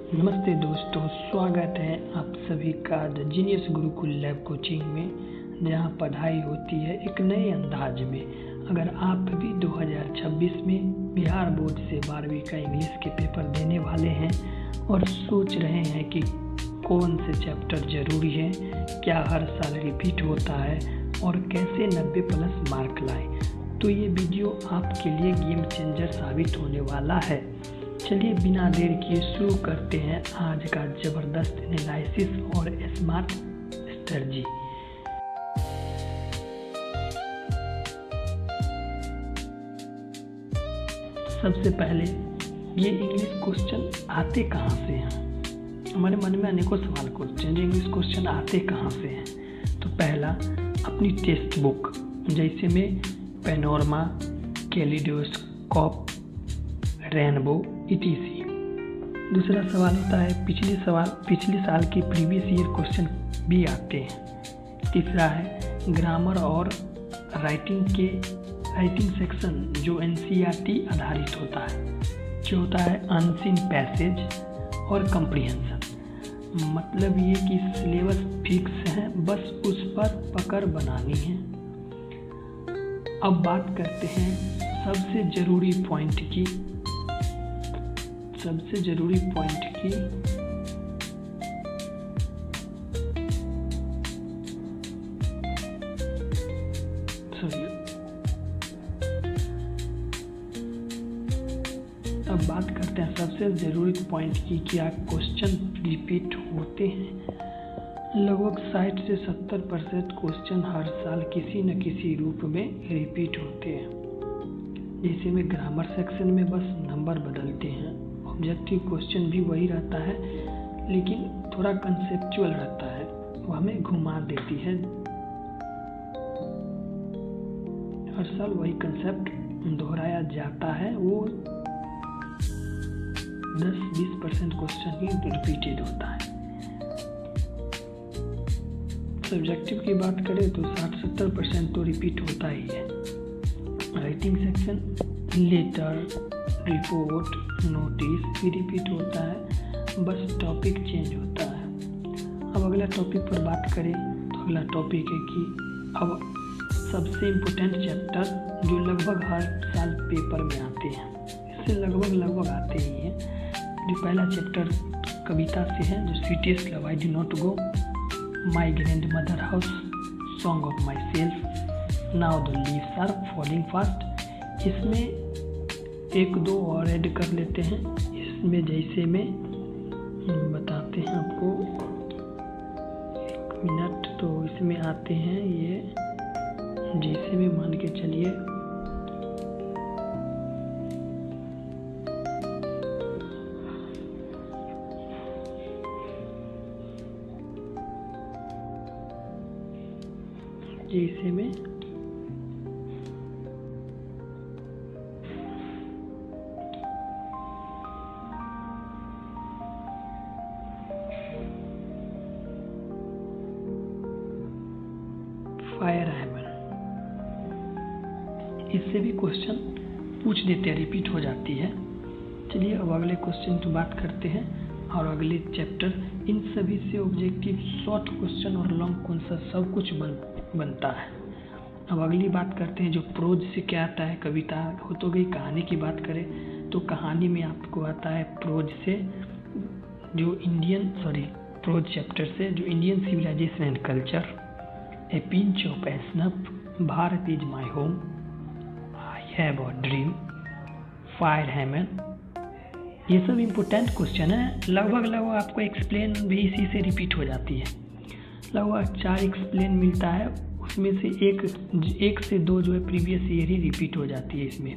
नमस्ते दोस्तों, स्वागत है आप सभी का the genius Gurukul lab coaching में, जहां पढ़ाई होती है एक नए अंदाज में। अगर आप भी 2026 में बिहार बोर्ड से 12वीं का इंग्लिश के पेपर देने वाले हैं और सोच रहे हैं कि कौन से चैप्टर ज़रूरी है, क्या हर साल रिपीट होता है और कैसे 90+ मार्क लाएं, तो ये वीडियो आपके लिए गेम चेंजर साबित होने वाला है। चलिए बिना देर किए शुरू करते हैं आज का ज़बरदस्त एनालिसिस और स्मार्ट स्ट्रेटजी। सबसे पहले ये इंग्लिश क्वेश्चन आते कहाँ से हैं। हमारे मन में अनेकों सवाल क्वेश्चन जो इंग्लिश क्वेश्चन आते कहाँ से हैं। तो पहला, अपनी टेक्स्ट बुक जैसे में पैनोरमा, कैलिडोस्कोप, रेनबो etc। दूसरा सवाल होता है पिछले साल के प्रीवियस ईयर क्वेश्चन भी आते हैं। तीसरा है ग्रामर और राइटिंग सेक्शन जो NCERT आधारित होता है। चौथा है अनसीन पैसेज और कंप्रीहेंशन, मतलब ये कि सिलेबस फिक्स है, बस उस पर पकड़ बनानी है। अब बात करते हैं सबसे ज़रूरी पॉइंट की। अब बात करते हैं सबसे ज़रूरी पॉइंट की, क्या क्वेश्चन रिपीट होते हैं। लगभग 60 से 70% क्वेश्चन हर साल किसी न किसी रूप में रिपीट होते हैं। जैसे में ग्रामर सेक्शन में बस नंबर बदलते हैं, ऑब्जेक्टिव क्वेश्चन भी वही रहता है लेकिन थोड़ा कंसेप्चुअल रहता है, वो हमें घुमा देती है। हर साल वही कंसेप्ट दोहराया जाता है, वो 10-20% क्वेश्चन ही रिपीटेड होता है। सब्जेक्टिव की बात करें तो 60-70% तो रिपीट होता ही है। Writing section, letter, report, notice भी रिपीट होता है, बस टॉपिक चेंज होता है। अब अगला टॉपिक पर बात करें तो अगला टॉपिक है कि अब सबसे इम्पोर्टेंट चैप्टर जो लगभग हर साल पेपर में आते हैं, इससे लगभग आते ही हैं। जो पहला चैप्टर कविता से है, जो sweetest love I do not go, my grandmother house, song of myself, now the leaves are falling fast. इसमें 1-2 और ऐड कर लेते हैं। इसमें जैसे में बताते हैं आपको, 1 मिनट। तो इसमें आते हैं ये, जैसे में मान के चलिए जैसे में फायर हैमर, इससे भी क्वेश्चन पूछ देते हैं, रिपीट हो जाती है। चलिए अब अगले क्वेश्चन की बात करते हैं और अगले चैप्टर। इन सभी से ऑब्जेक्टिव, शॉर्ट क्वेश्चन और लॉन्ग क्वेश्चन सब कुछ बनता है। अब अगली बात करते हैं जो प्रोज से क्या आता है। कविता हो तो गई। कहानी की बात करें तो कहानी में आपको आता है प्रोज से जो प्रोज चैप्टर से जो Indian civilization and culture, a pinch of snuff, Bharat is my home, I have a dream, fire hammer. ये सब इम्पोर्टेंट क्वेश्चन है। लगभग आपको एक्सप्लेन भी इसी से रिपीट हो जाती है। लगभग 4 एक्सप्लेन मिलता है, उसमें से एक से 2 जो है प्रीवियस ईयर ही रिपीट हो जाती है इसमें।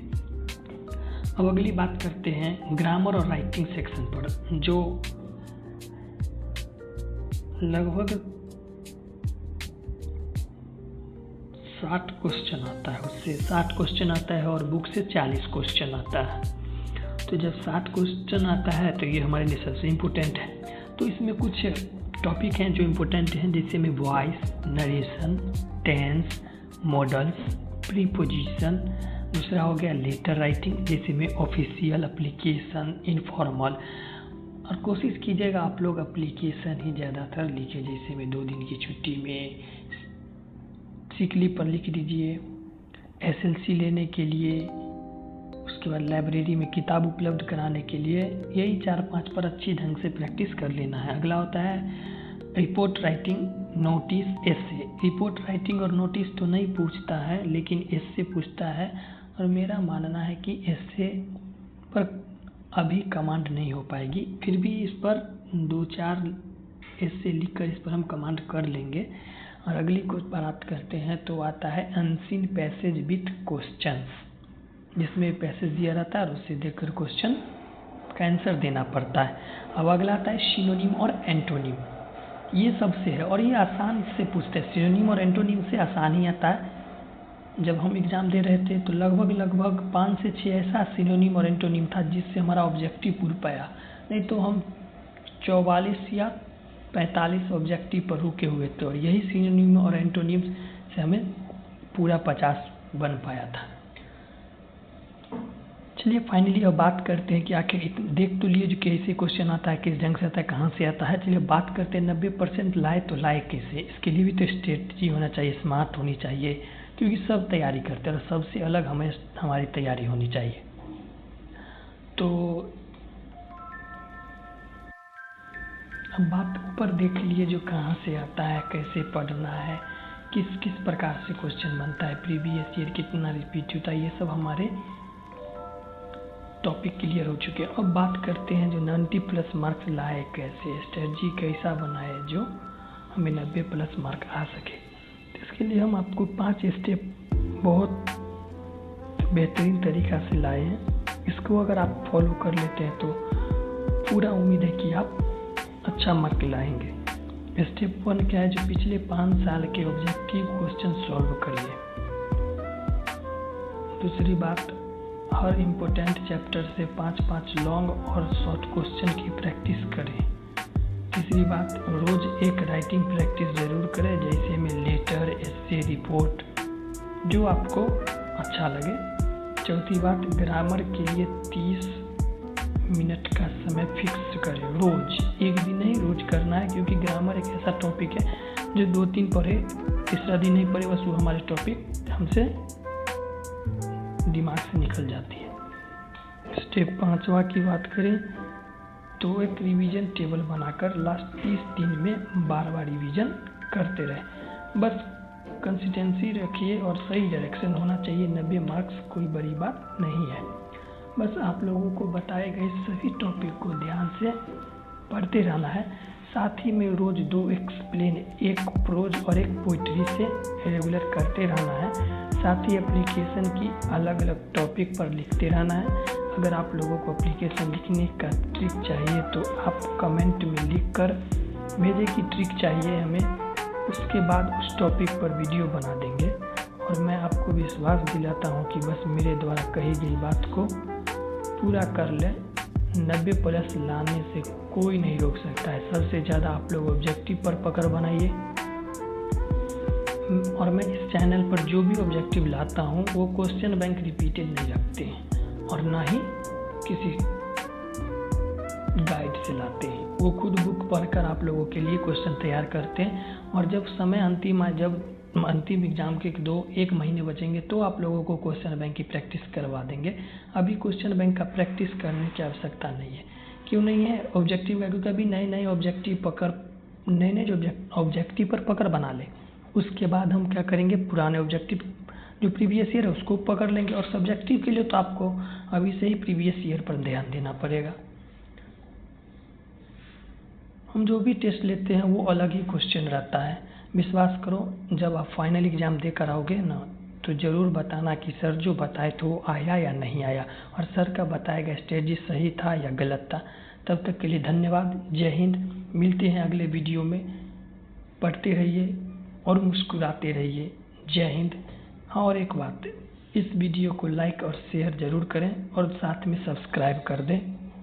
अब अगली बात करते हैं ग्रामर और राइटिंग सेक्शन पर, जो लगभग 60 क्वेश्चन आता है, उससे 60 क्वेश्चन आता है और बुक से 40 क्वेश्चन आता है। तो जब 60 क्वेश्चन आता है तो ये हमारे लिए सबसे इम्पोर्टेंट है। तो इसमें कुछ टॉपिक हैं जो इम्पोर्टेंट हैं, जैसे में voice, narration, tense, models, preposition. दूसरा हो गया लेटर राइटिंग, जैसे में ऑफिशियल, एप्लीकेशन, इनफॉर्मल, और कोशिश कीजिएगा आप लोग एप्लीकेशन ही ज़्यादातर लिखे, जैसे में 2 दिन की छुट्टी में सिक लीव पर लिख दीजिए, SLC लेने के लिए, उसके बाद लाइब्रेरी में किताब उपलब्ध कराने के लिए, यही 4-5 पर अच्छी ढंग से प्रैक्टिस कर लेना है। अगला होता है रिपोर्ट राइटिंग, नोटिस, एसे। रिपोर्ट राइटिंग और नोटिस तो नहीं पूछता है, लेकिन एसे पूछता है, और मेरा मानना है कि एसे पर अभी कमांड नहीं हो पाएगी, फिर भी इस पर 2-4 एसे लिखकर इस पर हम कमांड कर लेंगे। और अगली कुछ बात करते हैं तो आता है अनसीन पैसेज विथ क्वेश्चंस, जिसमें पैसेज दिया रहता है और उससे देखकर क्वेश्चन का आंसर देना पड़ता है। अब अगला आता है सिनोनिम और एंटोनिम, ये सबसे है और ये आसान से पूछते हैं। सिनोनिम और एंटोनिम से आसान ही आता है। जब हम एग्ज़ाम दे रहे थे तो लगभग 5 से 6 ऐसा सिनोनिम और एंटोनिम था जिससे हमारा ऑब्जेक्टिव पूरा पाया, नहीं तो हम 44 या 45 ऑब्जेक्टिव पर रुके हुए थे, और यही सिनोनिम और एंटोनिम से हमें पूरा 50 बन पाया था। चलिए फाइनली अब बात करते हैं कि आखिर देख तो लिए जो कैसे क्वेश्चन आता है, किस ढंग से आता है, कहाँ से आता है। चलिए बात करते हैं 90% लाए तो लाए कैसे। इसके लिए भी तो स्ट्रेटजी होना चाहिए, स्मार्ट होनी चाहिए, क्योंकि सब तैयारी करते हैं और सबसे अलग हमारी तैयारी होनी चाहिए। तो अब बात ऊपर देख लिए जो कहाँ से आता है, कैसे पढ़ना है, किस किस प्रकार से क्वेश्चन बनता है, प्रीवियस ईयर कितना रिपीट होता है, ये सब हमारे टॉपिक क्लियर हो चुके हैं। अब बात करते हैं जो 90+ मार्क्स लाए कैसे, स्ट्रेटजी कैसा बनाए जो हमें 90+ मार्क आ सके। तो इसके लिए हम आपको 5 स्टेप बहुत बेहतरीन तरीक़ा से लाए हैं। इसको अगर आप फॉलो कर लेते हैं तो पूरा उम्मीद है कि आप अच्छा मार्क लाएंगे। स्टेप 1 क्या है, जो पिछले 5 साल के ऑब्जेक्टिव क्वेश्चन सॉल्व करिए। दूसरी बात, हर इम्पोर्टेंट चैप्टर से 5-5 लॉन्ग और शॉर्ट क्वेश्चन की प्रैक्टिस करें। तीसरी बात, रोज़ एक राइटिंग प्रैक्टिस ज़रूर करें, जैसे में लेटर, एसे, रिपोर्ट, जो आपको अच्छा लगे। चौथी बात, ग्रामर के लिए 30 मिनट का समय फिक्स करें रोज़, एक दिन नहीं रोज़ करना है, क्योंकि ग्रामर एक ऐसा टॉपिक है जो 2-3 पढ़े, तीसरा दिन नहीं पढ़े, बस वो हमारे टॉपिक हमसे दिमाग से निकल जाती है। स्टेप 5वां की बात करें तो एक रिवीजन टेबल बनाकर लास्ट 30 दिन में बार रिवीजन करते रहें। बस कंसिस्टेंसी रखिए और सही डायरेक्शन होना चाहिए। 90 मार्क्स कोई बड़ी बात नहीं है। बस आप लोगों को बताए गए सभी टॉपिक को ध्यान से पढ़ते रहना है। साथ ही में रोज़ 2 एक्सप्लेन, एक प्रोज और एक पोइट्री से रेगुलर करते रहना है। साथ ही एप्लीकेशन की अलग अलग टॉपिक पर लिखते रहना है। अगर आप लोगों को एप्लीकेशन लिखने का ट्रिक चाहिए तो आप कमेंट में लिख कर भेजें कि ट्रिक चाहिए हमें, उसके बाद उस टॉपिक पर वीडियो बना देंगे। और मैं आपको विश्वास दिलाता हूँ कि बस मेरे द्वारा कही गई बात को पूरा कर लें, 90+ लाने से कोई नहीं रोक सकता है। सबसे ज़्यादा आप लोग ऑब्जेक्टिव पर पकड़ बनाइए। और मैं इस चैनल पर जो भी ऑब्जेक्टिव लाता हूँ वो क्वेश्चन बैंक रिपीटेड नहीं रखते हैं और ना ही किसी गाइड से लाते हैं। वो खुद बुक पढ़कर आप लोगों के लिए क्वेश्चन तैयार करते हैं। और जब समय अंतिम एग्जाम के 1 महीने बचेंगे तो आप लोगों को क्वेश्चन बैंक की प्रैक्टिस करवा देंगे। अभी क्वेश्चन बैंक का प्रैक्टिस करने की आवश्यकता नहीं है। क्यों नहीं है? ऑब्जेक्टिव का, क्योंकि अभी नए ऑब्जेक्टिव पर पकड़ बना ले। उसके बाद हम क्या करेंगे, पुराने ऑब्जेक्टिव जो प्रीवियस ईयर है उसको पकड़ लेंगे। और सब्जेक्टिव के लिए तो आपको अभी से ही प्रीवियस ईयर पर ध्यान देना पड़ेगा। हम जो भी टेस्ट लेते हैं वो अलग ही क्वेश्चन रहता है। विश्वास करो, जब आप फाइनल एग्ज़ाम देकर आओगे ना तो ज़रूर बताना कि सर जो बताए थे वो आया या नहीं आया, और सर का बताया गया स्ट्रेटजी सही था या गलत था। तब तक के लिए धन्यवाद। जय हिंद। मिलते हैं अगले वीडियो में। पढ़ते रहिए और मुस्कुराते रहिए। जय हिंद। हाँ, और एक बात, इस वीडियो को लाइक और शेयर ज़रूर करें और साथ में सब्सक्राइब कर दें।